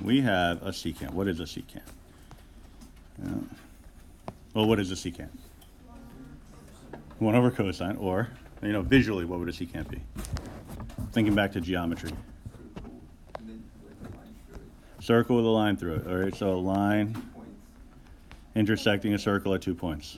we have a secant. What is a secant? Well, what is a secant? 1 over cosine, or, visually, what would a secant be? Thinking back to geometry. Circle with a line through it. All right, so a line intersecting a circle at 2 points.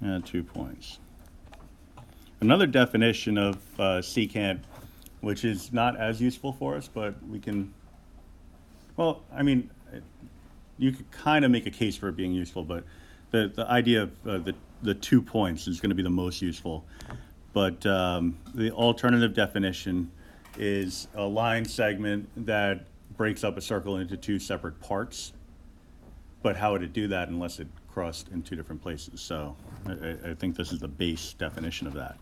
At 2 points. Another definition of secant, which is not as useful for us, but we can, well, I mean, you could kind of make a case for it being useful, but the idea of the 2 points is going to be the most useful. But the alternative definition is a line segment that breaks up a circle into 2 separate parts. But how would it do that unless it crossed in 2 different places? So I think this is the base definition of that.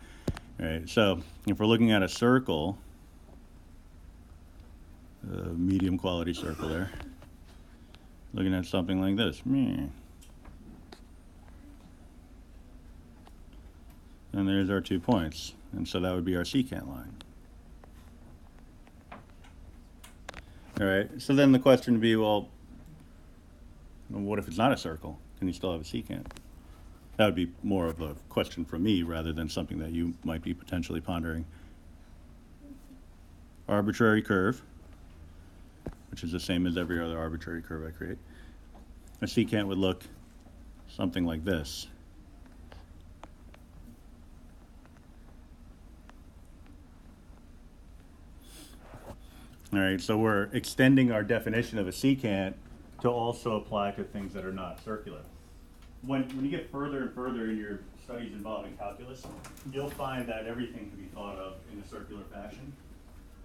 All right, so if we're looking at a circle, a medium quality circle there, looking at something like this. And there's our 2 points. And so that would be our secant line. All right, so then the question would be, well, what if it's not a circle? Can you still have a secant? That would be more of a question from me rather than something that you might be potentially pondering. Arbitrary curve, which is the same as every other arbitrary curve I create. A secant would look something like this. All right, so we're extending our definition of a secant to also apply to things that are not circular. When you get further and further in your studies involving calculus, you'll find that everything can be thought of in a circular fashion.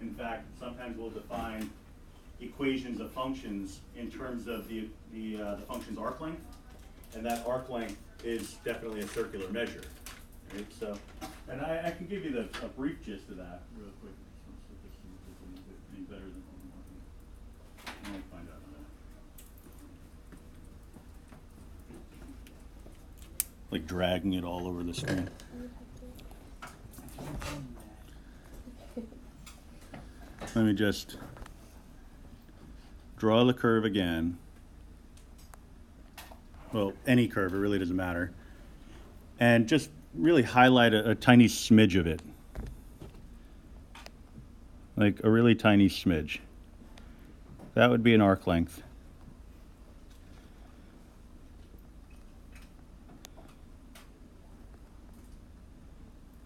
In fact, sometimes we'll define equations of functions in terms of the function's arc length, and that arc length is definitely a circular measure. Right? So, and I can give you a brief gist of that real quick. Any better than I might find out. Like dragging it all over the screen. Let me just draw the curve again. Well, any curve, it really doesn't matter. And just really highlight a tiny smidge of it. Like a really tiny smidge. That would be an arc length.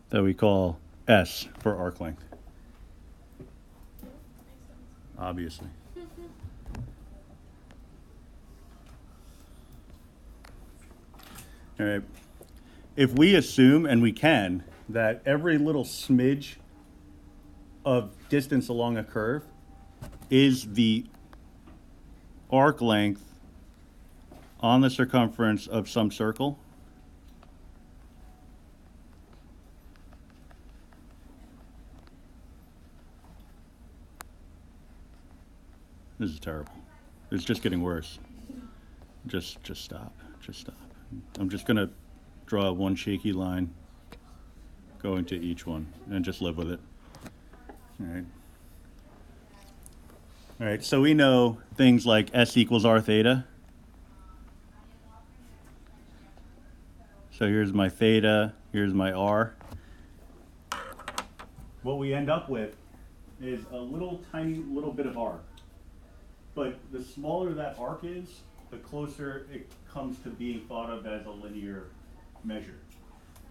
That we call S for arc length. Obviously. All right. If we assume, and we can, that every little smidge of distance along a curve is the arc length on the circumference of some circle, this is terrible. It's just getting worse. Just stop. Just stop. I'm just going to draw one shaky line going to each one and just live with it. All right. All right, so we know things like S equals R theta. So here's my theta, here's my R. What we end up with is a tiny little bit of arc. But the smaller that arc is, the closer it comes to being thought of as a linear measure.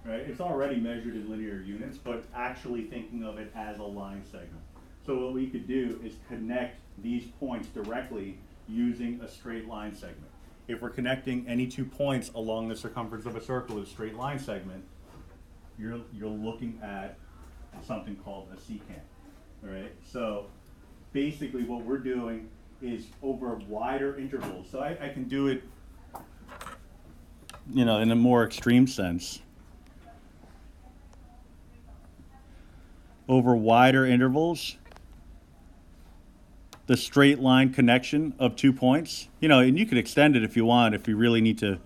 Right? It's already measured in linear units, but actually thinking of it as a line segment. So what we could do is connect these points directly using a straight line segment. If we're connecting any 2 points along the circumference of a circle with a straight line segment, you're looking at something called a secant. All right? So basically what we're doing is over wider intervals. So I can do it, in a more extreme sense. Over wider intervals, the straight line connection of 2 points. And you could extend it if you want, if you really need to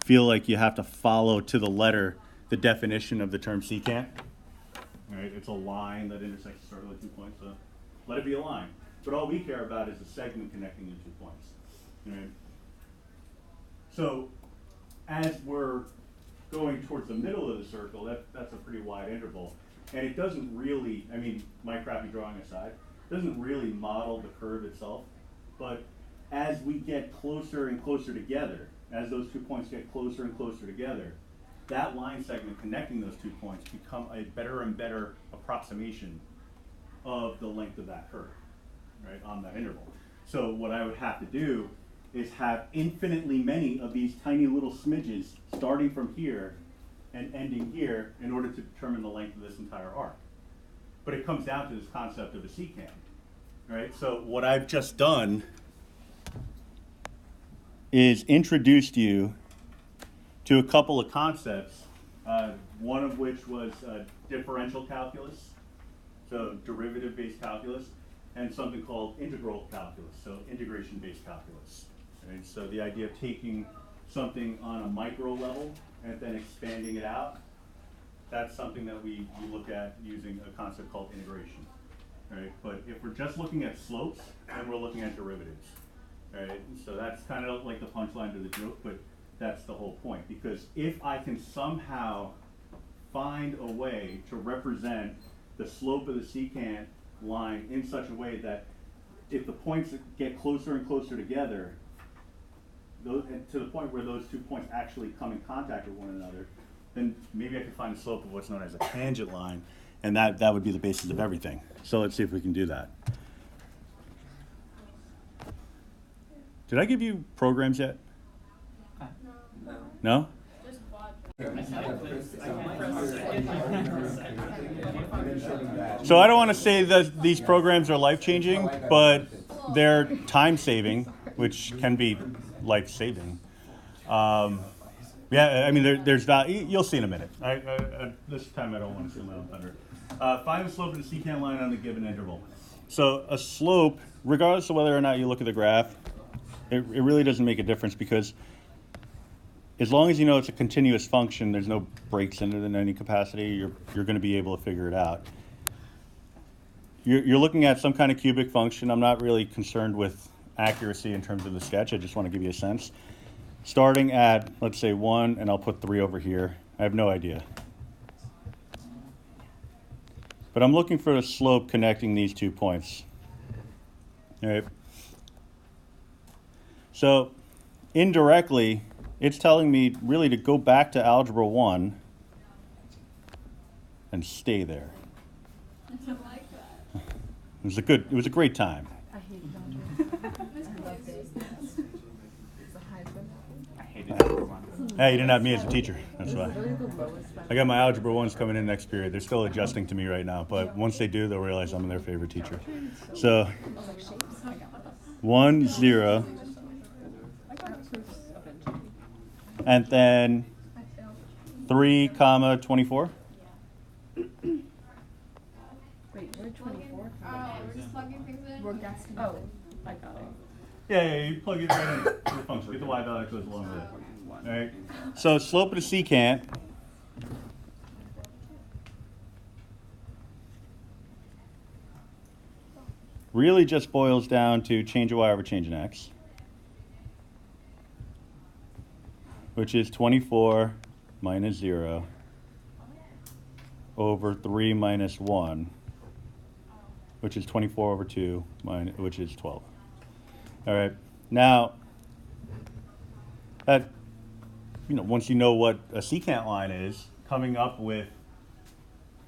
feel like you have to follow to the letter the definition of the term secant. All right, it's a line that intersects the circle at 2 points, so let it be a line. But all we care about is the segment connecting the 2 points. All right? So as we're going towards the middle of the circle, that's a pretty wide interval. And it doesn't really, my crappy drawing aside, doesn't really model the curve itself. But as we get closer and closer together, as those 2 points get closer and closer together, that line segment connecting those 2 points become a better and better approximation of the length of that curve, right, on that interval. So what I would have to do is have infinitely many of these tiny little smidges starting from here and ending here in order to determine the length of this entire arc. But it comes down to this concept of a secant, right? So what I've just done is introduced you to a couple of concepts, one of which was differential calculus, so derivative-based calculus, and something called integral calculus, so integration-based calculus. Right? So the idea of taking something on a micro level and then expanding it out, that's something that we look at using a concept called integration. Right? But if we're just looking at slopes, then we're looking at derivatives. Right? So that's kind of like the punchline to the joke, but that's the whole point. Because if I can somehow find a way to represent the slope of the secant line in such a way that if the points get closer and closer together, to the point where those 2 points actually come in contact with one another, then maybe I can find the slope of what's known as a tangent line, and that would be the basis of everything. So let's see if we can do that. Did I give you programs yet? No? So I don't want to say that these programs are life-changing, but they're time-saving, which can be life-saving. There's value. You'll see in a minute. This time I don't want to steal my own thunder. Find the slope of the secant line on the given interval. So a slope, regardless of whether or not you look at the graph, it really doesn't make a difference, because as long as you know it's a continuous function, there's no breaks in it in any capacity, you're going to be able to figure it out. You're looking at some kind of cubic function. I'm not really concerned with accuracy in terms of the sketch. I just want to give you a sense. Starting at, let's say 1, and I'll put 3 over here. I have no idea. But I'm looking for a slope connecting these 2 points. All right. So indirectly, it's telling me really to go back to Algebra 1 and stay there. I like that. It was a great time. I hate algebra. I hated Algebra 1. Hey, you didn't have me as a teacher. That's why. I got my Algebra 1s coming in next period. They're still adjusting to me right now, but once they do, they'll realize I'm their favorite teacher. So 1, 0. And then 3, 24. Wait, we're 24. We're just plugging things in. We're guessing. Oh, I got it. Yeah, you plug it right in to the function. Get the y value that goes along with it. All right. So slope of the secant really just boils down to change of y over change in x, which is 24 minus 0 over 3 minus 1, which is 24 over 2, which is 12. All right. Now, once you know what a secant line is, coming up with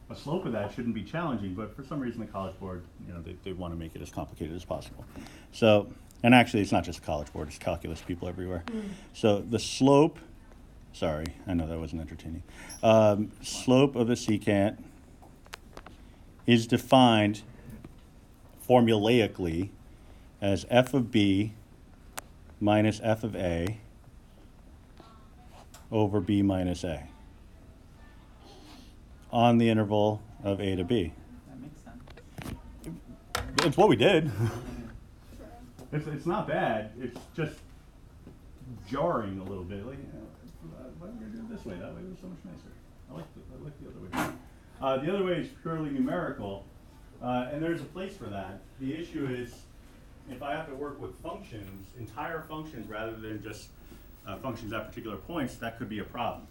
a slope of that shouldn't be challenging, but for some reason the College Board, they want to make it as complicated as possible. So, and actually it's not just the College Board, it's calculus people everywhere. So the slope, sorry, I know that wasn't entertaining. Slope of a secant is defined formulaically as f of b minus f of a over b minus a on the interval of a to b. That makes sense. It's what we did. It's not bad. It's just jarring a little bit. Like, why don't we do it this way? That way it was so much nicer. I like the other way. The other way is purely numerical, and there's a place for that. The issue is if I have to work with functions, entire functions, rather than just functions at particular points, that could be a problem.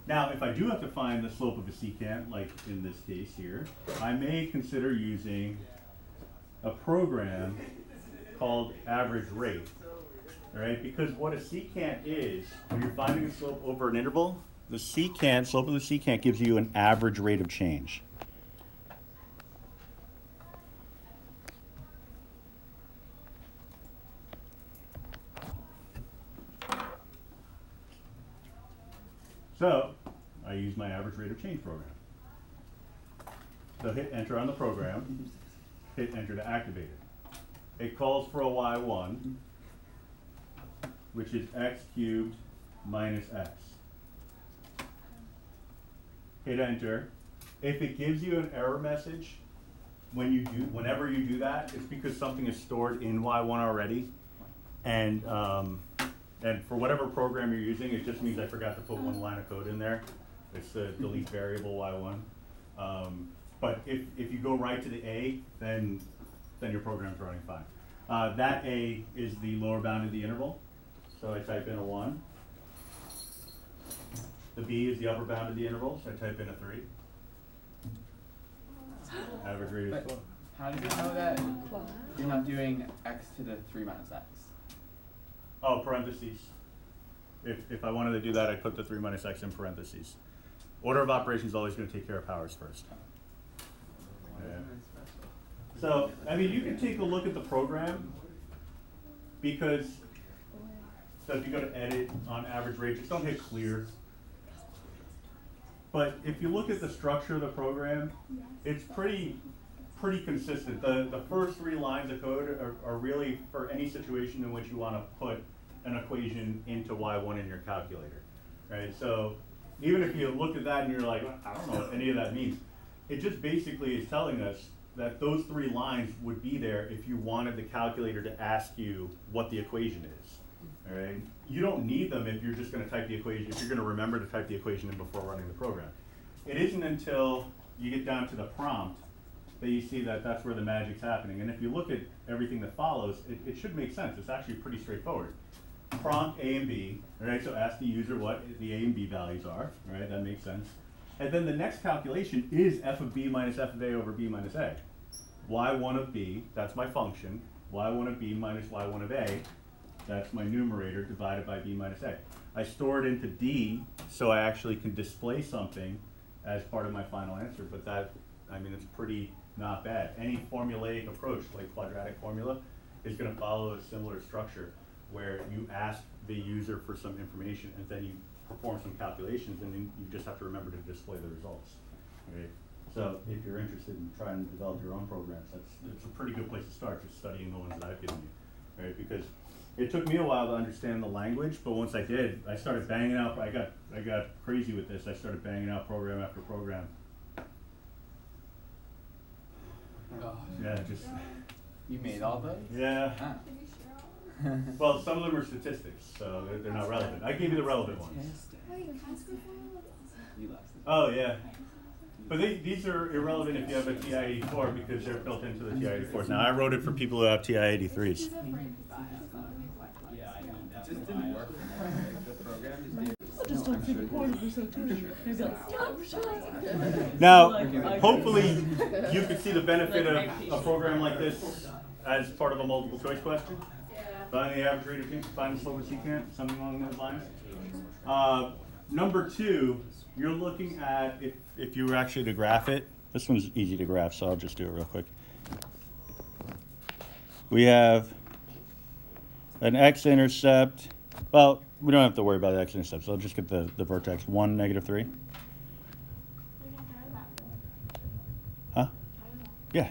Now, if I do have to find the slope of a secant, like in this case here, I may consider using a program called average rate. All right, because what a secant is, when you're finding a slope over an interval, the secant, slope of the secant gives you an average rate of change. So, I use my average rate of change program. So hit enter on the program, hit enter to activate it. It calls for a y1, which is x cubed minus x. Hit enter. If it gives you an error message whenever you do that, it's because something is stored in y1 already, and for whatever program you're using, it just means I forgot to put one line of code in there. It's the delete variable y1. But if you go right to the a, then your program's running fine. That a is the lower bound of the interval. So I type in a 1. The b is the upper bound of the interval, so I type in a 3. Average rate is 12. How do you know that you're not doing x to the 3 minus x? Oh, parentheses. If I wanted to do that, I'd put the 3 minus x in parentheses. Order of operations is always going to take care of powers first. Yeah. So, I mean, you can take a look at the program, because, so if you go to edit on average rate, just don't hit clear. But if you look at the structure of the program, it's pretty consistent. The first 3 lines of code are really for any situation in which you want to put an equation into y1 in your calculator, right? So even if you look at that and you're like, I don't know what any of that means, it just basically is telling us that those 3 lines would be there if you wanted the calculator to ask you what the equation is, all right? You don't need them if you're just going to type the equation, if you're going to remember to type the equation in before running the program. It isn't until you get down to the prompt that you see that that's where the magic's happening. And if you look at everything that follows, it should make sense. It's actually pretty straightforward. Prompt A and B, all right? So ask the user what the A and B values are, all right? That makes sense. And then the next calculation is f of b minus f of a over b minus a. y1 of b, that's my function. y1 of b minus y1 of a, that's my numerator divided by b minus a. I store it into D, so I actually can display something as part of my final answer, but that, I mean, it's pretty not bad. Any formulaic approach, like quadratic formula, is going to follow a similar structure where you ask the user for some information and then you perform some calculations, and then you just have to remember to display the results. Right? So if you're interested in trying to develop your own programs, it's a pretty good place to start, just studying the ones that I've given you. Right? Because it took me a while to understand the language, but once I did, I started banging out. I got crazy with this. I started banging out program after program. Oh. Yeah, just. You made all those? Yeah. Ah. Can you share all? Well, some of them are statistics, so they're not relevant. I gave you the relevant ones. Wait, Casper You left. Oh yeah. But these are irrelevant if you have a TI-84 because they're built into the TI-84s. Now I wrote it for people who have TI-83s. Just didn't work. The program just didn't. Now, hopefully you could see the benefit of a program like this as part of a multiple choice question. Find the average rate of change, find the slope of secant, something along those lines. Number 2, you're looking at, if you were actually to graph it, this one's easy to graph, so I'll just do it real quick. We have an x-intercept. Well, we don't have to worry about the x-intercept, so I'll just get the vertex 1, -3. Huh? Yeah.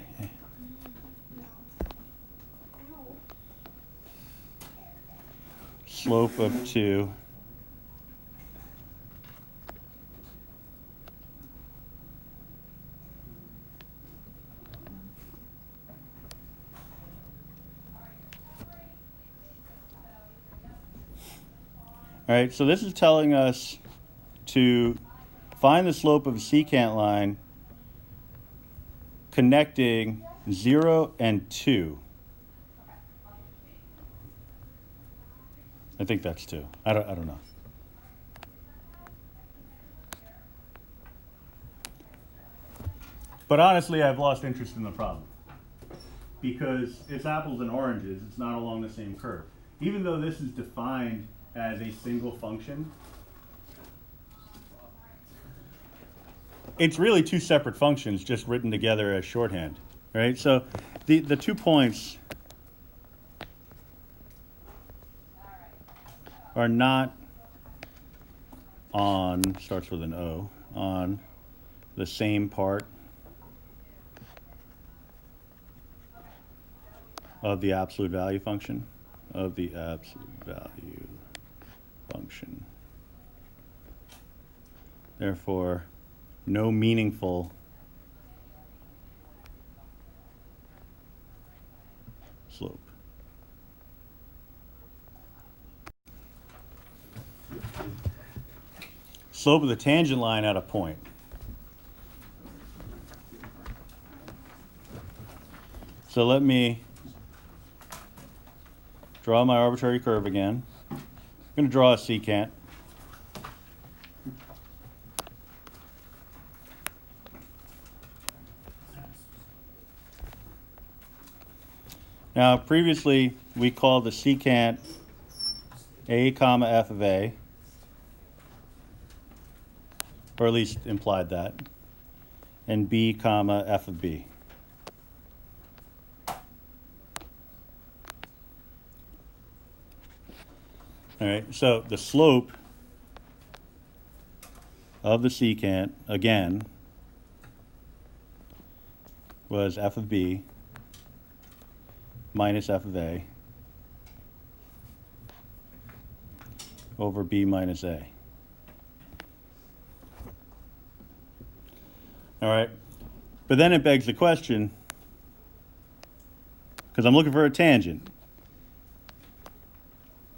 Slope of 2. All right, so this is telling us to find the slope of a secant line connecting 0 and 2. I think that's 2. I don't know. But honestly, I've lost interest in the problem because it's apples and oranges. It's not along the same curve. Even though this is defined as a single function, it's really two separate functions just written together as shorthand, right? So the 2 points are not on, starts with an O, on the same part of the absolute value function, Therefore, no meaningful slope. Slope of the tangent line at a point. So let me draw my arbitrary curve again. I'm going to draw a secant. Now, previously, we called the secant a comma f of a, or at least implied that, and b comma f of b. All right, so the slope of the secant, again, was f of b minus f of a over b minus a. All right, but then it begs the question, because I'm looking for a tangent.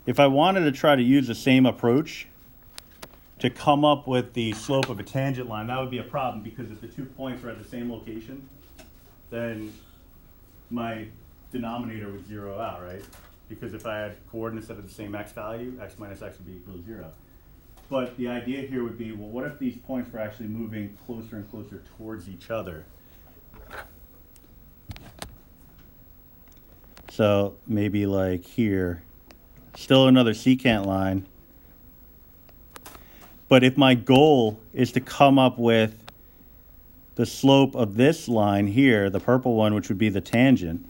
If I wanted to try to use the same approach to come up with the slope of a tangent line, that would be a problem, because if the 2 points are at the same location, then my denominator would zero out, right? Because if I had coordinates that are the same x value, x minus x would be equal to 0. But the idea here would be, well, what if these points were actually moving closer and closer towards each other? So maybe like here, still another secant line. But if my goal is to come up with the slope of this line here, the purple one, which would be the tangent,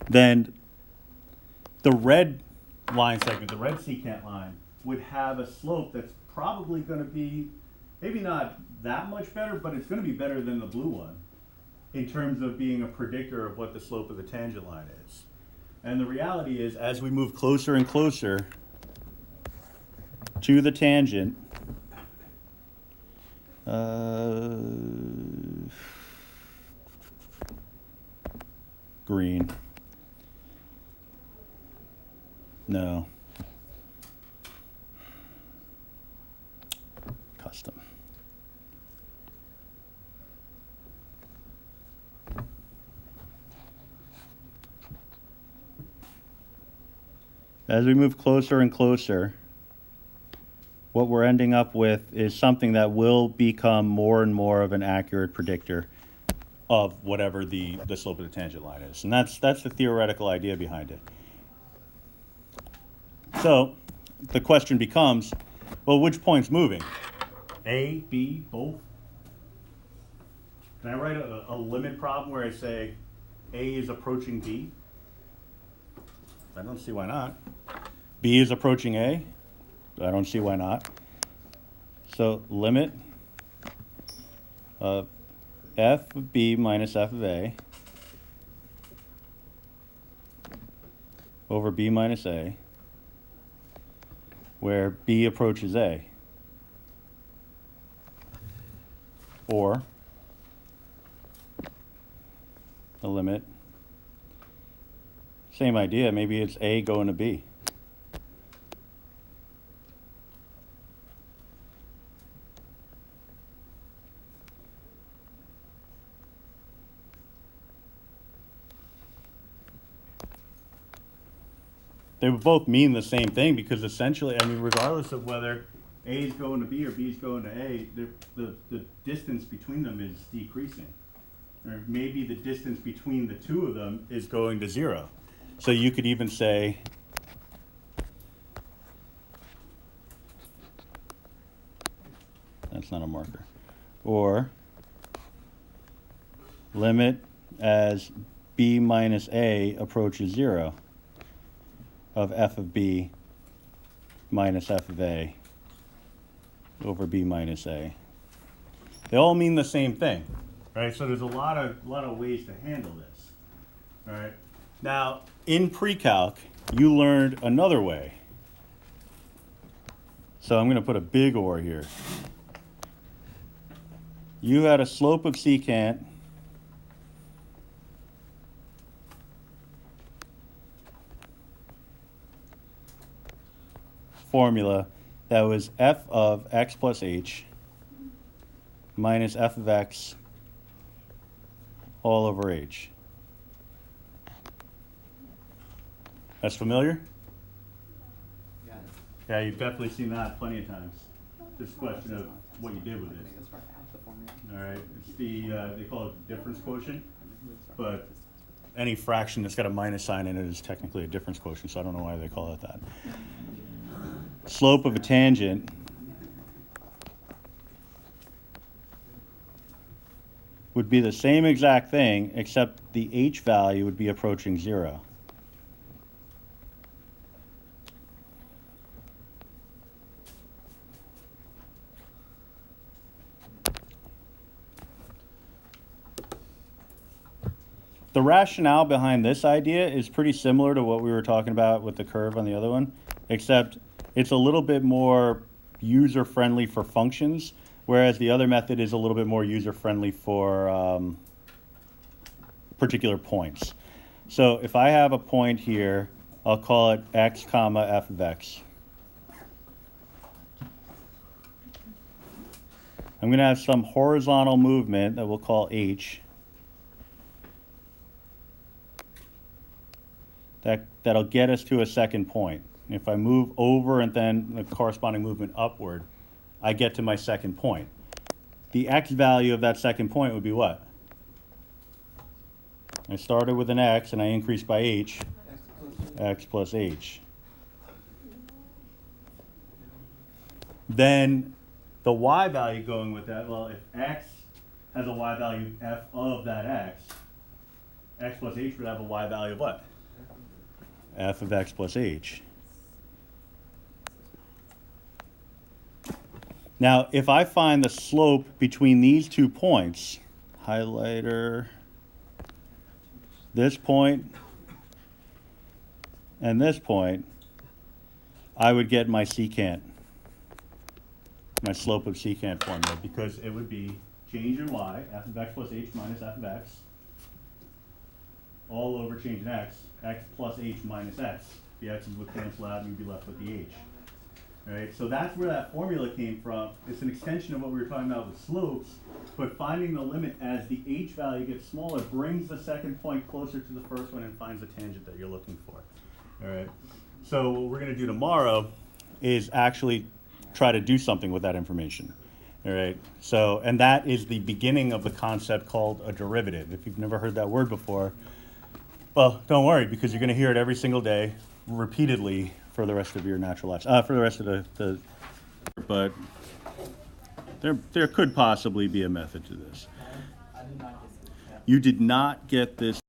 then the red line segment, the red secant line, would have a slope that's probably going to be maybe not that much better, but it's going to be better than the blue one in terms of being a predictor of what the slope of the tangent line is. And the reality is, as we move closer and closer to the tangent, green. No. Custom. As we move closer and closer, what we're ending up with is something that will become more and more of an accurate predictor of whatever the slope of the tangent line is. And that's the theoretical idea behind it. So the question becomes, well, which point's moving? A, B, both? Can I write a limit problem where I say A is approaching B? I don't see why not. B is approaching A? I don't see why not. So limit of f of B minus f of A over B minus A, where B approaches A. Or the limit Same idea. Maybe it's A going to B. They would both mean the same thing because essentially, I mean, regardless of whether A is going to B or B is going to A, the distance between them is decreasing. Or maybe the distance between the two of them is going to 0. So you could even say that's not a marker. Or limit as B minus A approaches 0 of f of B minus f of A over B minus A. They all mean the same thing, right? So there's a lot of ways to handle this, all right? Now, in pre-calc, you learned another way. So I'm going to put a big or here. You had a slope of secant formula that was f of x plus h minus f of x all over h. That's familiar? Yeah. Yeah, you've definitely seen that plenty of times. Just a question of what you did with it. All right, it's the, they call it the difference quotient, but any fraction that's got a minus sign in it is technically a difference quotient, so I don't know why they call it that. Slope of a tangent would be the same exact thing, except the h value would be approaching 0. The rationale behind this idea is pretty similar to what we were talking about with the curve on the other one, except it's a little bit more user-friendly for functions, whereas the other method is a little bit more user-friendly for particular points. So if I have a point here, I'll call it x comma f of x. I'm going to have some horizontal movement that we'll call h. That'll get us to a second point. If I move over and then the corresponding movement upward, I get to my second point. The x value of that second point would be what? I started with an x and I increased by h, x plus h. Then the y value going with that, well, if x has a y value f of that x plus h would have a y value of what? F of x plus h. Now, if I find the slope between these 2 points, highlighter, this point and this point, I would get my secant, my slope of secant formula, because it would be change in y, f of x plus h minus f of x, all over change in x plus h minus x. The x's would cancel out and you'd be left with the h. Right? So that's where that formula came from. It's an extension of what we were talking about with slopes, but finding the limit as the h value gets smaller brings the second point closer to the first one and finds the tangent that you're looking for. All right. So what we're going to do tomorrow is actually try to do something with that information. All right. So, and that is the beginning of the concept called a derivative. If you've never heard that word before, well, don't worry, because you're going to hear it every single day, repeatedly, for the rest of your natural lives. For the rest of the but there could possibly be a method to this. You did not get this.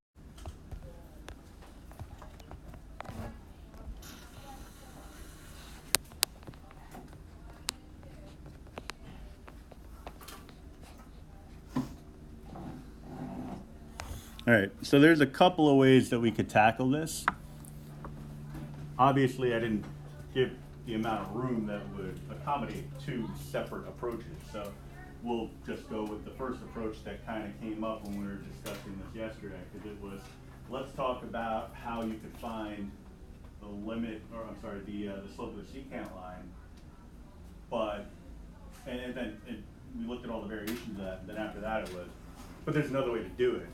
All right, so there's a couple of ways that we could tackle this. Obviously, I didn't give the amount of room that would accommodate 2 separate approaches. So we'll just go with the first approach that kind of came up when we were discussing this yesterday, because it was let's talk about how you could find the limit, or I'm sorry, the slope of the secant line. But, and then we looked at all the variations of that, and then after that it was, but there's another way to do it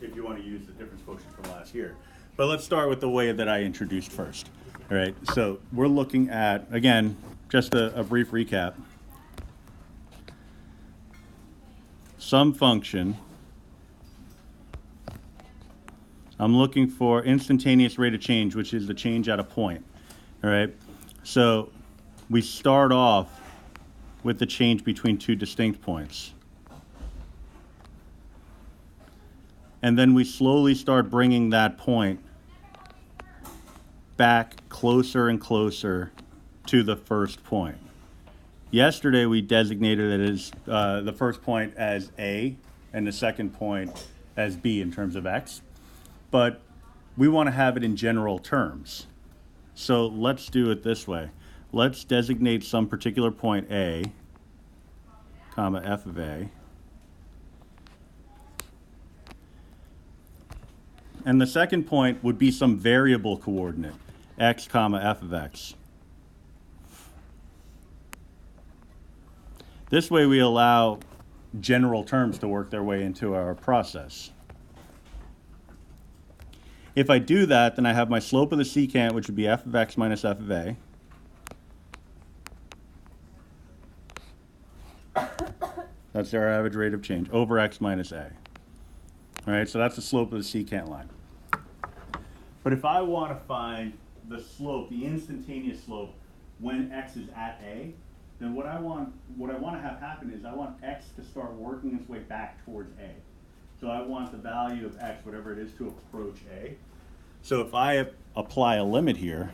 if you want to use the difference quotient from last year. But let's start with the way that I introduced first. All right, so we're looking at, again, just a brief recap. Some function. I'm looking for instantaneous rate of change, which is the change at a point. All right, so we start off with the change between two distinct points. And then we slowly start bringing that point back closer and closer to the first point. Yesterday we designated it as the first point as A and the second point as B in terms of X. But we want to have it in general terms. So let's do it this way. Let's designate some particular point A, comma, f of A. And the second point would be some variable coordinate, x, comma, f of x. This way we allow general terms to work their way into our process. If I do that, then I have my slope of the secant, which would be f of x minus f of a. That's our average rate of change, over x minus a. All right, so that's the slope of the secant line. But if I want to find the slope, the instantaneous slope, when x is at a, then what I want to have happen is I want x to start working its way back towards a. So I want the value of x, whatever it is, to approach a. So if I apply a limit here,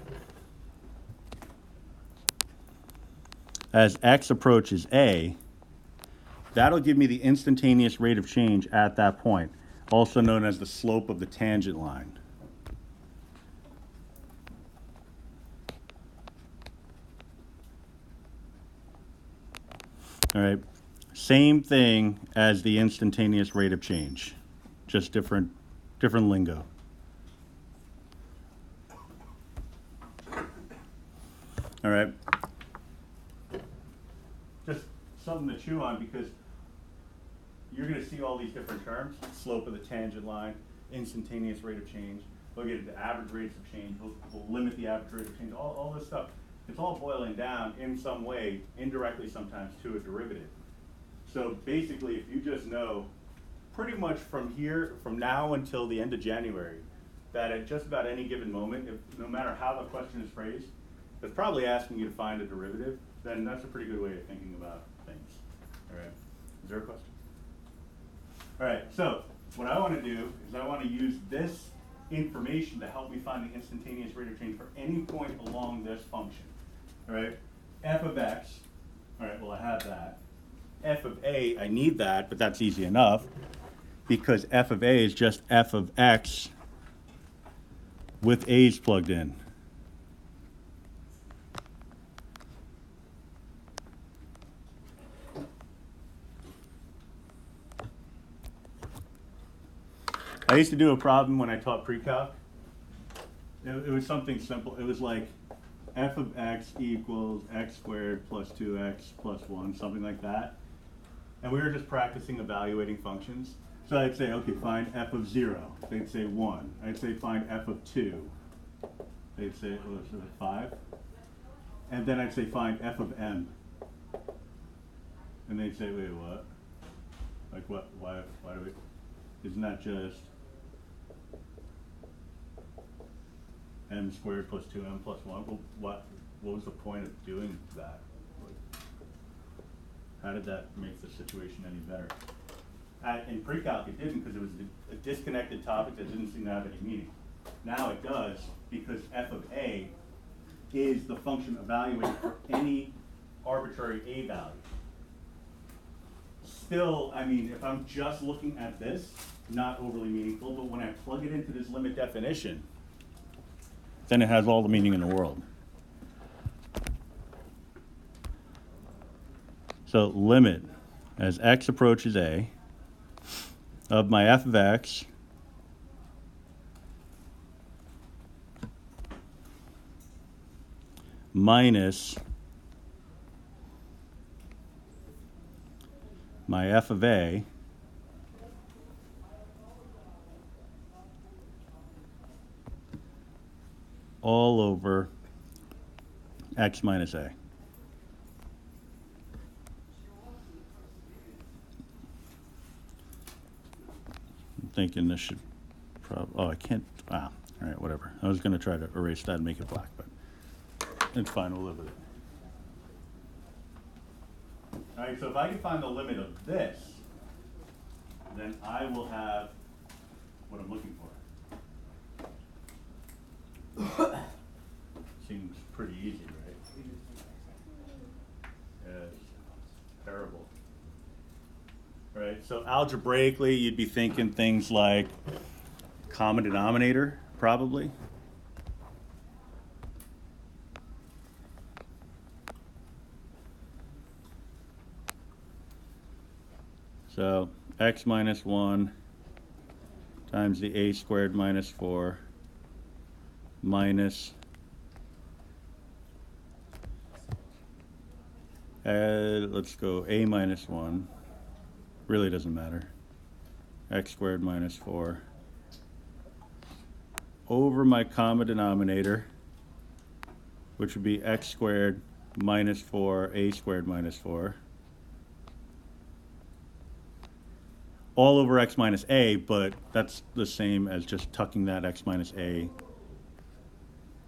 as x approaches a, that'll give me the instantaneous rate of change at that point, also known as the slope of the tangent line. All right, same thing as the instantaneous rate of change, just different lingo. All right, just something to chew on, because you're going to see all these different terms: slope of the tangent line, instantaneous rate of change. We'll get into average rates of change. We'll limit the average rate of change. All this stuff. It's all boiling down in some way, indirectly sometimes, to a derivative. So basically, if you just know pretty much from now until the end of January, that at just about any given moment, no matter how the question is phrased, it's probably asking you to find a derivative, then that's a pretty good way of thinking about things. All right, is there a question? All right, so what I want to do is I want to use this information to help me find the instantaneous rate of change for any point along this function. All right, f of x, all right, well, I have that. F of a, I need that, but that's easy enough, because f of a is just f of x with a's plugged in. I used to do a problem when I taught pre-calc. It was something simple. It was like f of x equals x squared plus 2x plus 1, something like that. And we were just practicing evaluating functions. So I'd say, okay, find f of 0. They'd say 1. I'd say find f of 2. They'd say, oh, so 5. And then I'd say find f of m. And they'd say, wait, what? Like what? Why do we? Isn't that just m squared plus 2m plus 1? Well, what was the point of doing that? How did that make the situation any better? In pre-calc, it didn't, because it was a disconnected topic that didn't seem to have any meaning. Now it does, because f of a is the function evaluated for any arbitrary a value. Still, I mean, if I'm just looking at this, not overly meaningful, but when I plug it into this limit definition, then it has all the meaning in the world. So limit as x approaches a of my f of x minus my f of a all over x minus a. I'm thinking this should probably, oh, I can't, all right, whatever. I was going to try to erase that and make it black, but it's fine, we'll live with it. All right, so if I can find the limit of this, then I will have what I'm looking for. Seems pretty easy, right? Yeah, it's terrible. Right, so algebraically, you'd be thinking things like common denominator, probably. So x minus 1 times the a squared minus 4 minus let's go a minus 1, really doesn't matter, x squared minus 4 over my common denominator, which would be x squared minus 4 a squared minus 4 all over x minus a, but that's the same as just tucking that x minus a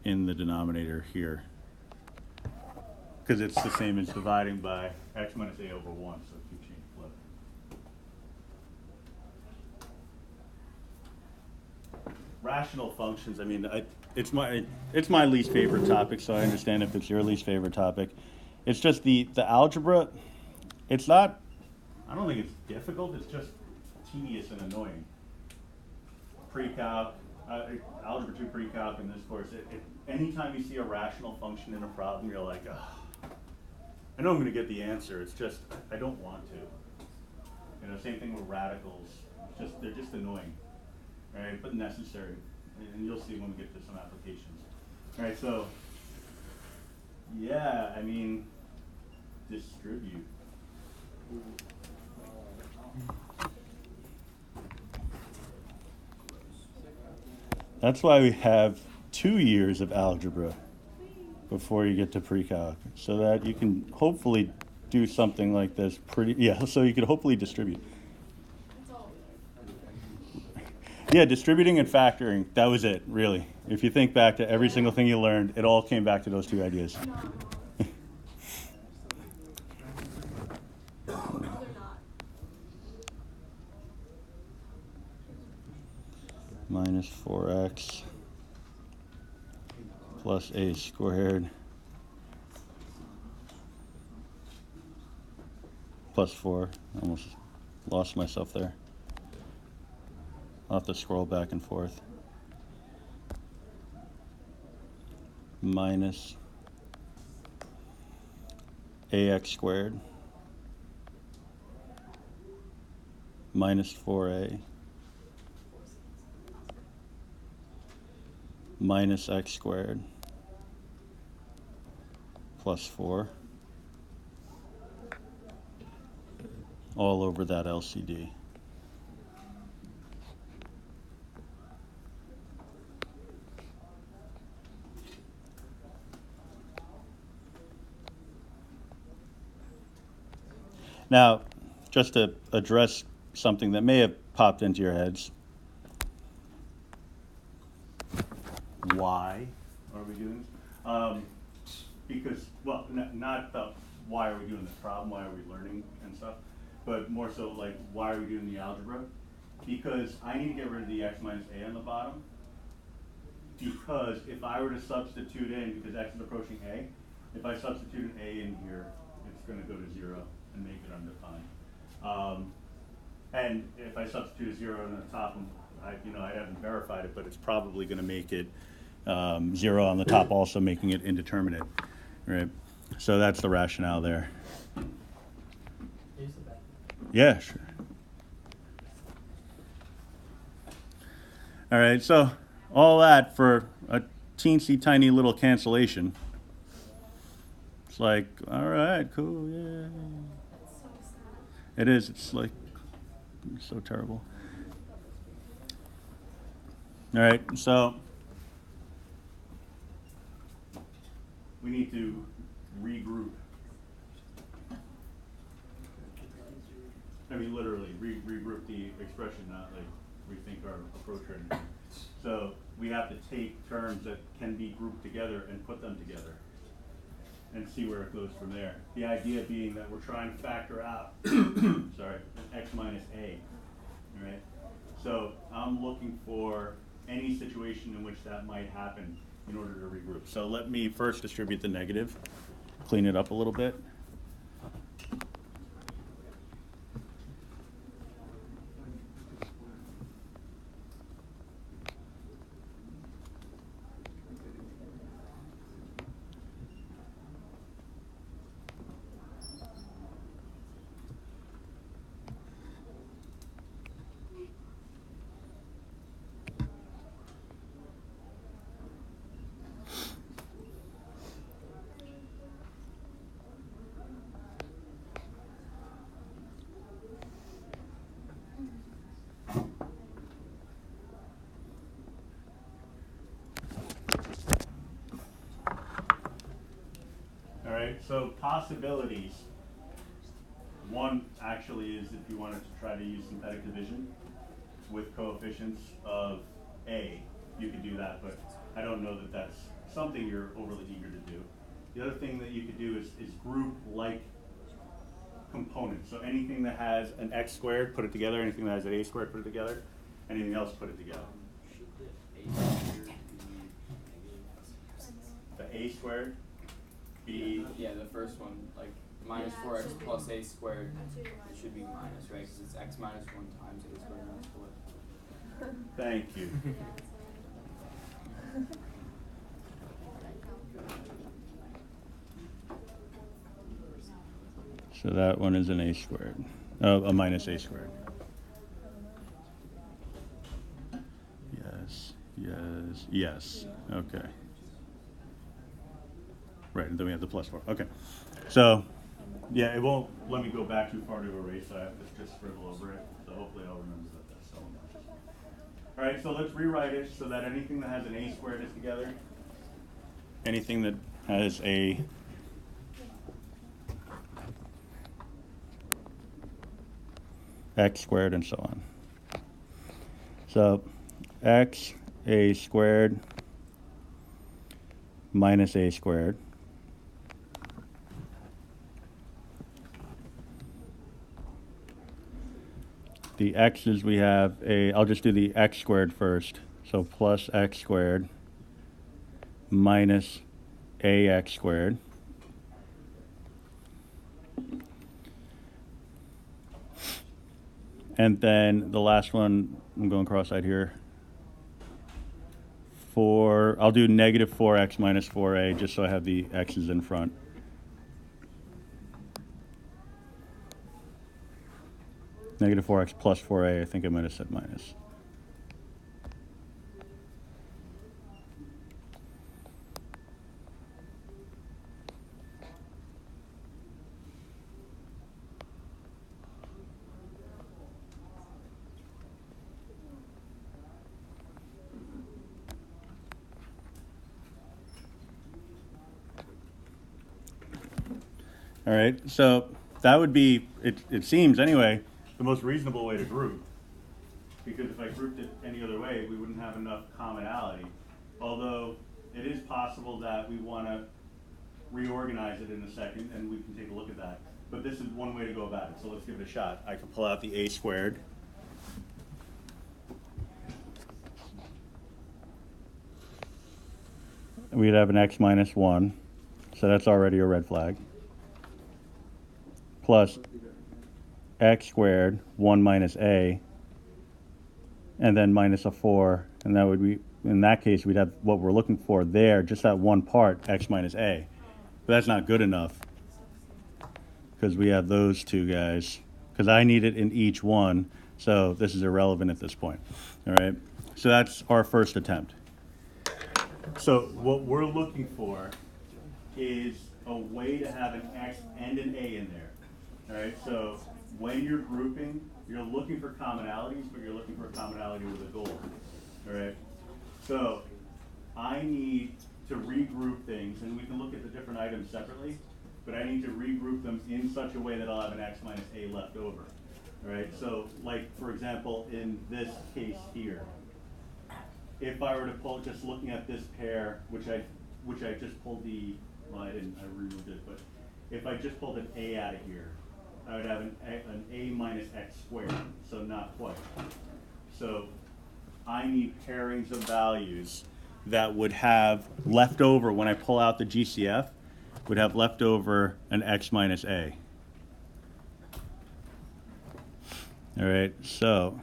in the denominator here, because it's the same as dividing by x minus a over 1, so if you change flip. Rational functions, I mean, it's my least favorite topic, so I understand if it's your least favorite topic. It's just the algebra, it's not, I don't think it's difficult, it's just tedious and annoying. Pre-calc, algebra 2 pre-calc in this course, anytime you see a rational function in a problem, you're like, oh, I know I'm going to get the answer, it's just, I don't want to. You know, same thing with radicals, they're just annoying, right, but necessary. And you'll see when we get to some applications. All right, so, yeah, I mean, distribute. That's why we have 2 years of algebra before you get to pre-calc, so that you can hopefully do something like this so you can hopefully distribute. Yeah, distributing and factoring, that was it, really. If you think back to every single thing you learned, it all came back to those 2 ideas. Minus 4x plus a squared plus 4. I almost lost myself there. I'll have to scroll back and forth. Minus ax squared minus 4a minus x squared plus 4 all over that LCD. Now, just to address something that may have popped into your heads. Why are we doing this? Because, well, not the why are we doing this problem, why are we learning and stuff, but more so like why are we doing the algebra? Because I need to get rid of the x minus a on the bottom, because if I were to substitute in, because x is approaching a, if I substitute an a in here, it's going to go to 0 and make it undefined. And if I substitute a 0 on the top, I haven't verified it, but it's probably going to make it 0 on the top, also making it indeterminate, right? So that's the rationale there. Yeah, sure. All right, so all that for a teensy tiny little cancellation. It's like, all right, cool, yeah. It is. It's like so terrible. All right, so we need to regroup. I mean, literally, regroup the expression, not like rethink our approach or anything. So we have to take terms that can be grouped together and put them together and see where it goes from there. The idea being that we're trying to factor out, sorry, x minus a, all right? So I'm looking for any situation in which that might happen in order to regroup. So let me first distribute the negative, clean it up a little bit. So possibilities. One actually is if you wanted to try to use synthetic division with coefficients of a, you could do that, but I don't know that that's something you're overly eager to do. The other thing that you could do is group like components. So anything that has an x squared, put it together. Anything that has an a squared, put it together. Anything else, put it together. The a squared. Yeah, the first one, like minus 4x plus a squared, it should be minus, right? Because it's x minus 1 times a squared minus 4. Thank you. So that one is an a squared, a minus a squared. Yes, yes, yes, okay. Right, and then we have the plus 4. Okay. So, yeah, it won't let me go back too far to erase, so I have to just scribble over it. So hopefully I'll remember that that's so much. All right, so let's rewrite it so that anything that has an a squared is together. Anything that has a x squared and so on. So, x a squared minus a squared. The x's we have I'll just do the x squared first. So plus x squared minus ax squared. And then the last one, I'm going cross-eyed here. I'll do negative 4x minus 4a just so I have the x's in front. Negative 4x plus 4a, I think I might have said minus. All right, so that would be, it seems anyway, the most reasonable way to group. Because if I grouped it any other way, we wouldn't have enough commonality. Although it is possible that we want to reorganize it in a second, and we can take a look at that. But this is one way to go about it, so let's give it a shot. I can pull out the a squared. We'd have an x minus 1, so that's already a red flag. Plus x squared, 1 minus a, and then minus a 4, and that would be, in that case, we'd have what we're looking for there, just that one part, x minus a. But that's not good enough, because we have those two guys, because I need it in each one, so this is irrelevant at this point. All right, so that's our first attempt. So what we're looking for is a way to have an X and an A in there. All right, so when you're grouping, you're looking for commonalities, but you're looking for a commonality with a goal. All right, so I need to regroup things, and we can look at the different items separately, but I need to regroup them in such a way that I'll have an X minus A left over. All right, so like, for example, in this case here, if I were to pull, just looking at this pair, which I just pulled the, well, I removed it, but if I just pulled an A out of here, I would have an A minus X squared, so not quite. So I need pairings of values that would have left over, when I pull out the GCF, would have left over an X minus A. All right, so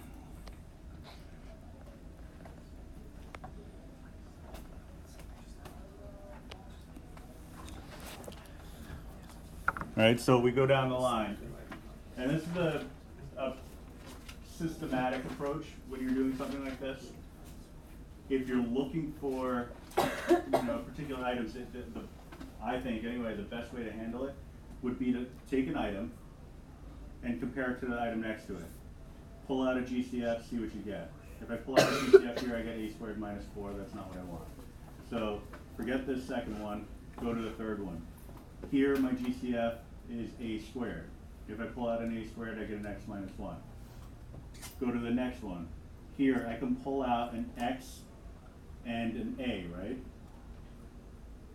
all right, so we go down the line, and this is a systematic approach when you're doing something like this. If you're looking for, particular items, I think anyway, the best way to handle it would be to take an item and compare it to the item next to it. Pull out a GCF, see what you get. If I pull out a GCF here, I get A squared minus 4. That's not what I want. So forget this second one. Go to the third one. Here, my GCF is A squared. If I pull out an A squared, I get an X minus 1. Go to the next one. Here, I can pull out an X and an A, right?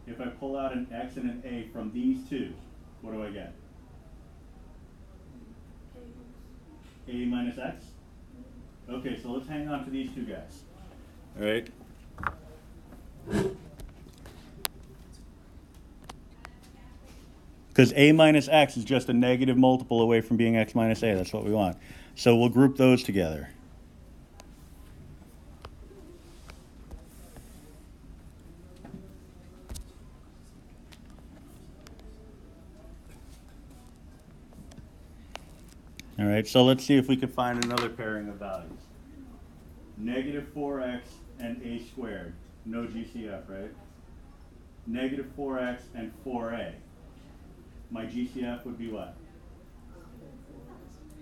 If I pull out an X and an A from these two, what do I get? A minus X? Okay, so let's hang on to these two guys. All right? Because A minus X is just a negative multiple away from being X minus A. That's what we want. So we'll group those together. All right, so let's see if we can find another pairing of values. Negative 4x and A squared. No GCF, right? Negative 4x and 4a. My GCF would be what?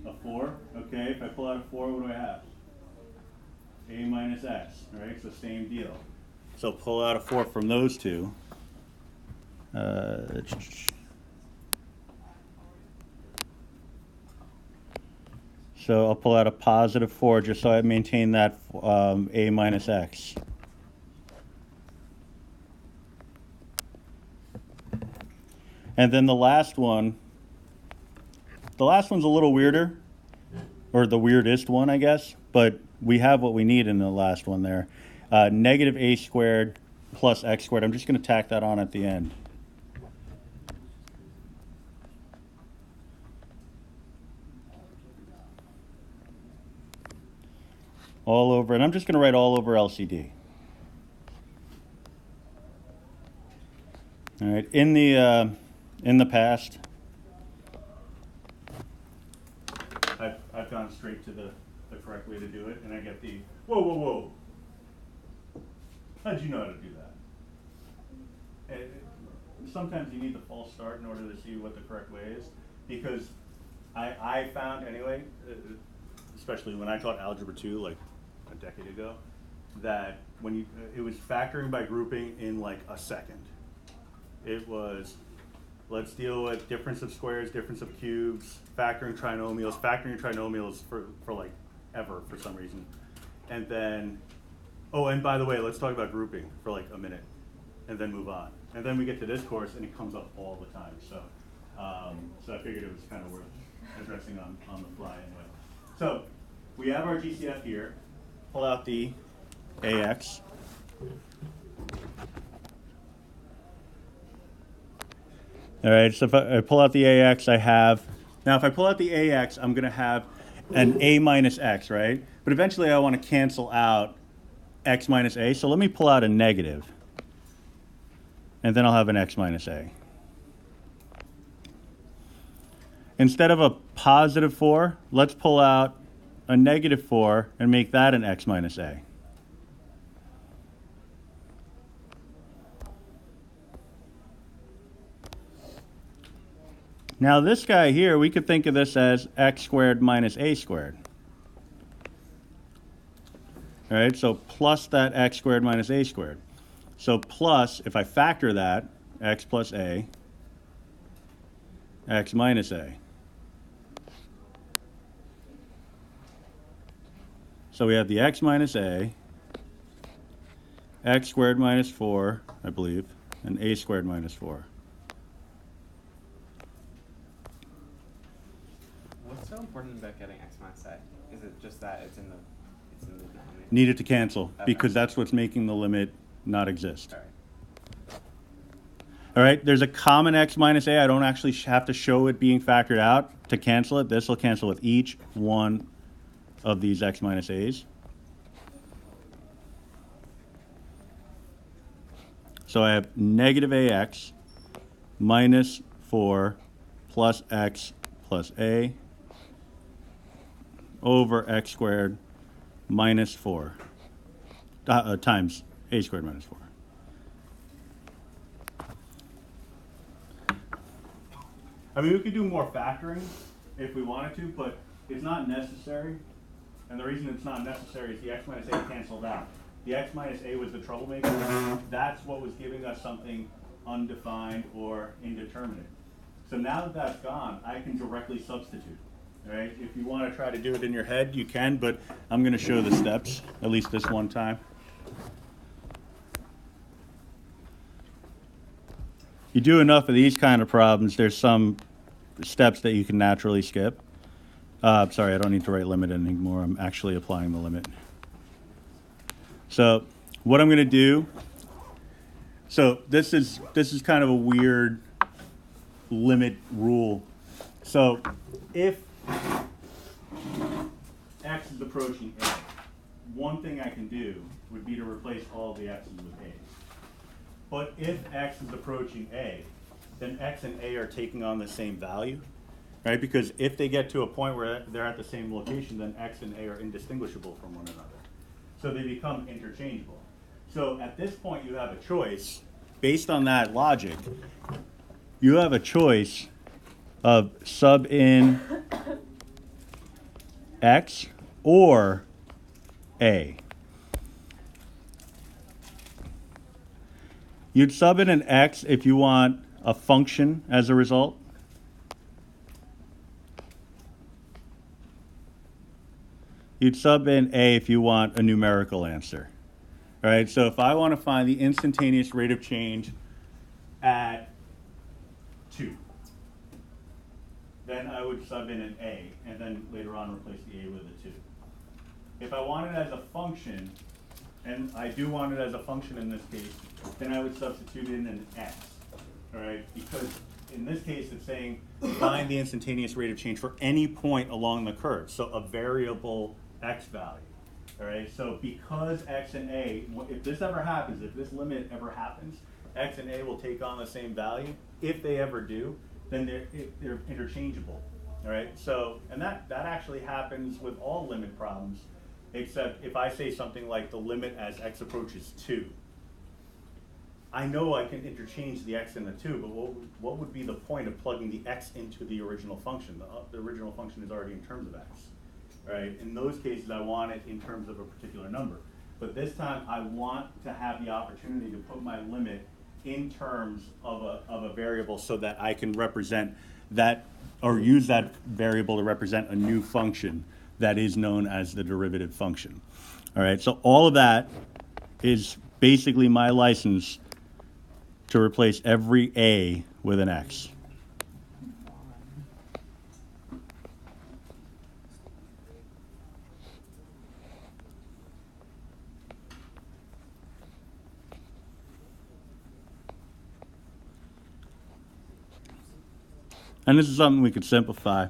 A 4. Okay, if I pull out a 4, what do I have? A minus x. All right, so same deal. So pull out a 4 from those two. So I'll pull out a positive 4 just so I maintain that A minus x. And then the last one's a little weirder, or the weirdest one, I guess, but we have what we need in the last one there. Negative A squared plus x squared. I'm just going to tack that on at the end. All over, and I'm just going to write all over LCD. All right, in the past, I've gone straight to the correct way to do it, and I get the, whoa, whoa, whoa. How'd you know how to do that? And sometimes you need the false start in order to see what the correct way is, because I found anyway, especially when I taught Algebra 2 like a decade ago, that when it was factoring by grouping in like a second. It was, let's deal with difference of squares, difference of cubes, factoring trinomials for like ever for some reason. And then, oh, and by the way, let's talk about grouping for like a minute and then move on. And then we get to this course and it comes up all the time. So so I figured it was kind of worth addressing on the fly anyway. So we have our GCF here. Pull out the AX. All right, so if I pull out the AX, I have, now if I pull out the AX, I'm going to have an A minus X, right? But eventually I want to cancel out X minus A, so let me pull out a negative. And then I'll have an X minus A. Instead of a positive 4, let's pull out a negative 4 and make that an X minus A. Now this guy here, we could think of this as x squared minus a squared. All right, so plus that x squared minus a squared. So plus, if I factor that, x plus a, x minus a. So we have the x minus a, x squared minus 4, I believe, and a squared minus 4. What's so important about getting x minus a? Is it just that it's in the denominator? Need it to cancel, Okay. because that's what's making the limit not exist. All right. All right, there's a common x minus a. I don't actually have to show it being factored out to cancel it. This will cancel with each one of these x minus a's. So I have negative ax minus 4 plus x plus a over x squared minus 4 times a squared minus 4. I mean, we could do more factoring if we wanted to, but it's not necessary. And the reason it's not necessary is the x minus a canceled out. The x minus a was the troublemaker. That's what was giving us something undefined or indeterminate. So now that that's gone, I can directly substitute. All right? If you want to try to do it in your head, you can, but I'm going to show the steps, at least this one time. You do enough of these kind of problems, there's some steps that you can naturally skip. Sorry, I don't need to write limit anymore. I'm actually applying the limit. So what I'm going to do, so this is kind of a weird limit rule. So if x is approaching a, one thing I can do would be to replace all the x's with a. But if x is approaching a, then x and a are taking on the same value, right? Because if they get to a point where they're at the same location, then x and a are indistinguishable from one another. So they become interchangeable. So at this point, you have a choice. Based on that logic, you have a choice of sub in x or a. You'd sub in an x if you want a function as a result. You'd sub in a if you want a numerical answer. All right, so if I want to find the instantaneous rate of change at 2, then I would sub in an a, and then later on replace the a with a 2. If I want it as a function, and I do want it as a function in this case, then I would substitute in an x, all right? Because in this case, it's saying find the instantaneous rate of change for any point along the curve, so a variable x value, all right? So because x and a, if this ever happens, if this limit ever happens, x and a will take on the same value. If they ever do, then they're interchangeable, all right? So, and that actually happens with all limit problems, except if I say something like the limit as x approaches 2. I know I can interchange the x and the 2, but what would be the point of plugging the x into the original function? The original function is already in terms of x, right? In those cases, I want it in terms of a particular number. But this time, I want to have the opportunity to put my limit in terms of a variable so that I can represent that, or use that variable to represent a new function that is known as the derivative function. All right, so all of that is basically my license to replace every a with an x. And this is something we could simplify.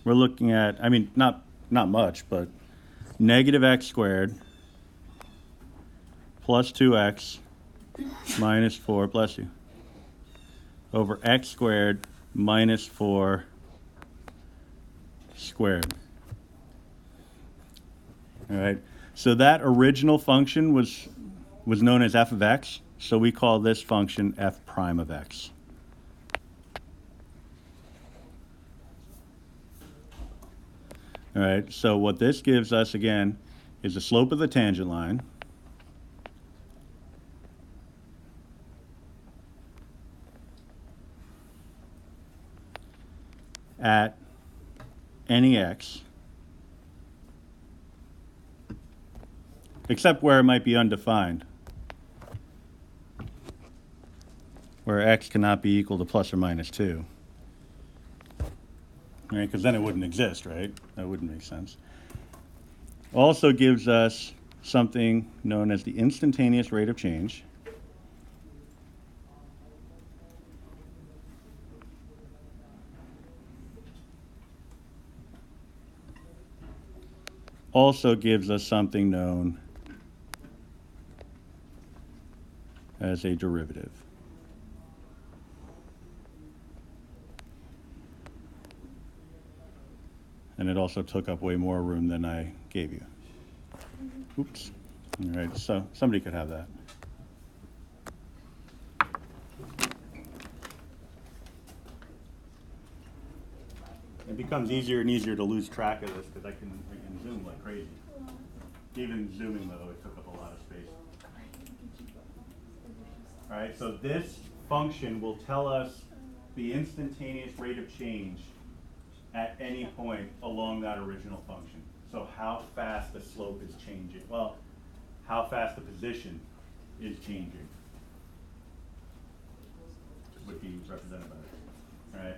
We're looking at, I mean, not much, but negative x squared plus 2x minus 4, bless you, over x squared minus 4 squared. All right, so that original function was known as f of x, so we call this function f prime of x. All right, so what this gives us, again, is the slope of the tangent line. At any x, except where it might be undefined, where x cannot be equal to plus or minus 2. Right, because then it wouldn't exist, right? That wouldn't make sense. Also gives us something known as the instantaneous rate of change. Also gives us something known as a derivative. And it also took up way more room than I gave you. Oops. All right, so somebody could have that. It becomes easier and easier to lose track of this because I can zoom like crazy. Even zooming, though, it took up a lot of space. All right, so this function will tell us the instantaneous rate of change at any point along that original function. So how fast the slope is changing. Well, how fast the position is changing would be represented by this. All right.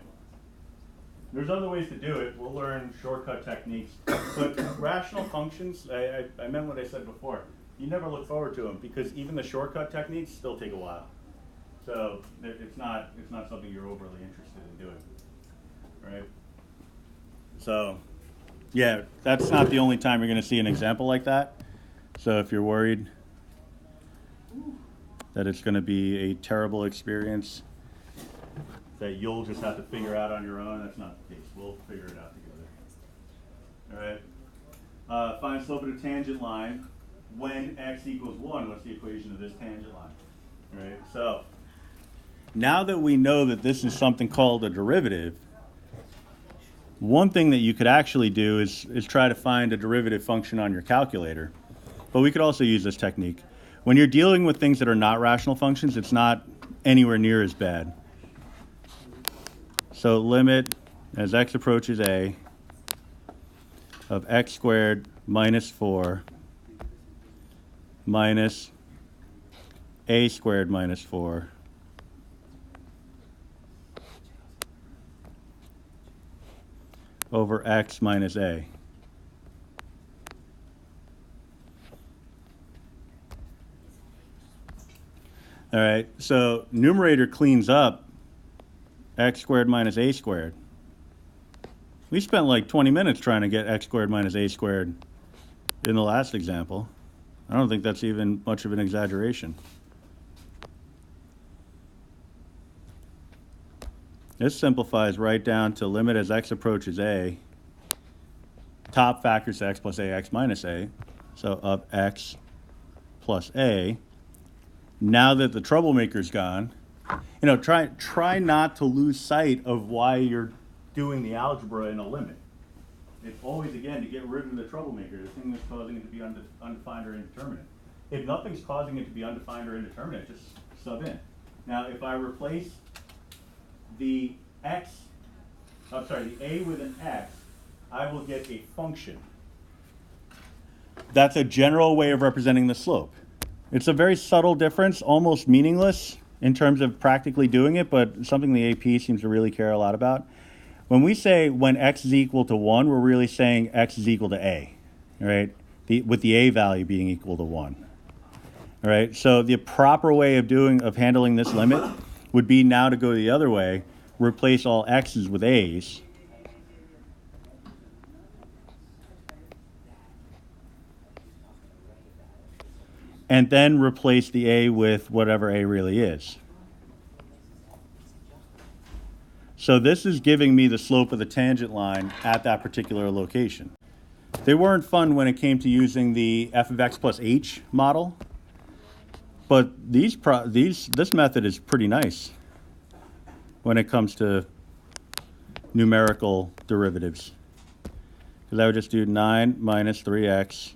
There's other ways to do it. We'll learn shortcut techniques. But rational functions, I meant what I said before. You never look forward to them because even the shortcut techniques still take a while. So it's not something you're overly interested in doing. Right? So, yeah, that's not the only time you're going to see an example like that. So if you're worried that it's going to be a terrible experience that you'll just have to figure out on your own, that's not the case. We'll figure it out together. All right. Find slope of the tangent line when x equals 1. What's the equation of this tangent line? All right. So now that we know that this is something called a derivative, one thing that you could actually do is try to find a derivative function on your calculator. But we could also use this technique. When you're dealing with things that are not rational functions, it's not anywhere near as bad. So limit as x approaches a of x squared minus 4 minus a squared minus 4 over x minus a. All right, so numerator cleans up x squared minus a squared. We spent like 20 minutes trying to get x squared minus a squared in the last example. I don't think that's even much of an exaggeration. This simplifies right down to limit as x approaches a, top factors to x plus a, x minus a, so of x plus a. Now that the troublemaker's gone, you know, try not to lose sight of why you're doing the algebra in a limit. It's always, again, to get rid of the troublemaker, the thing that's causing it to be undefined or indeterminate. If nothing's causing it to be undefined or indeterminate, just sub in. Now, if I replace the a with an x, I will get a function. That's a general way of representing the slope. It's a very subtle difference, almost meaningless in terms of practically doing it, but something the AP seems to really care a lot about. When we say when x is equal to 1, we're really saying x is equal to a, right? With the a value being equal to 1. All right, so the proper way of handling this limit would be now to go the other way, replace all x's with a's, and then replace the a with whatever a really is. So this is giving me the slope of the tangent line at that particular location. They weren't fun when it came to using the f of x plus h model, but this method is pretty nice when it comes to numerical derivatives. because I would just do 9 minus 3x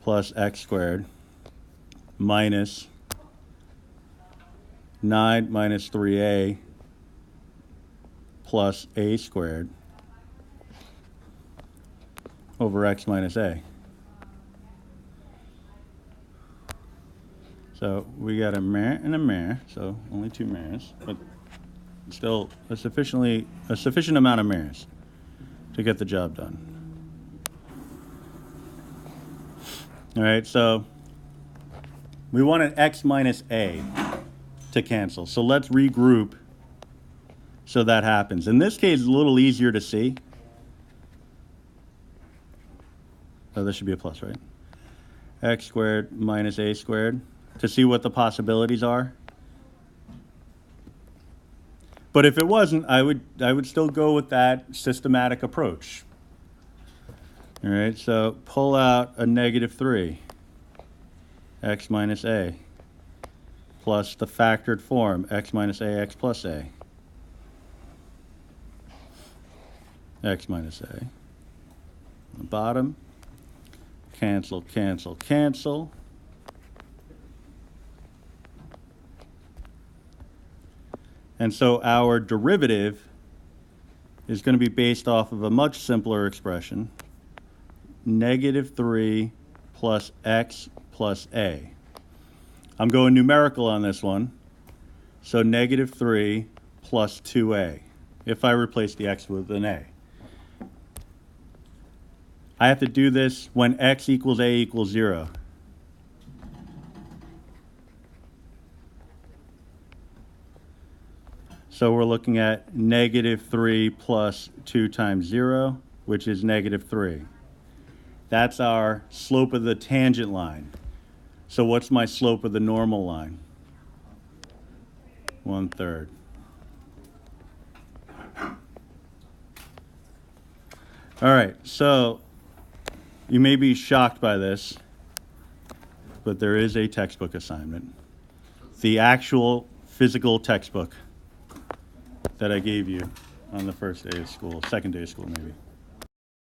plus x squared minus 9 minus 3a plus a squared over x minus a. So we got a mare and a mare, so only 2 mares, but still a sufficient amount of mares to get the job done. All right, so we want an x minus a to cancel. So let's regroup so that happens. In this case, it's a little easier to see. Oh, this should be a plus, right? X squared minus a squared to see what the possibilities are. But if it wasn't, I would still go with that systematic approach. All right, so pull out a negative 3, x minus a, plus the factored form, x minus a, x plus a, x minus a. On the bottom, cancel, cancel, cancel. And so our derivative is going to be based off of a much simpler expression, negative 3 plus x plus a. I'm going numerical on this one, so negative 3 plus 2a, if I replace the x with an a. I have to do this when x equals a equals 0. So we're looking at negative 3 plus 2 times 0, which is negative 3. That's our slope of the tangent line. So what's my slope of the normal line? 1/3. All right, so you may be shocked by this, but there is a textbook assignment. The actual physical textbook that I gave you on the first day of school, second day of school maybe.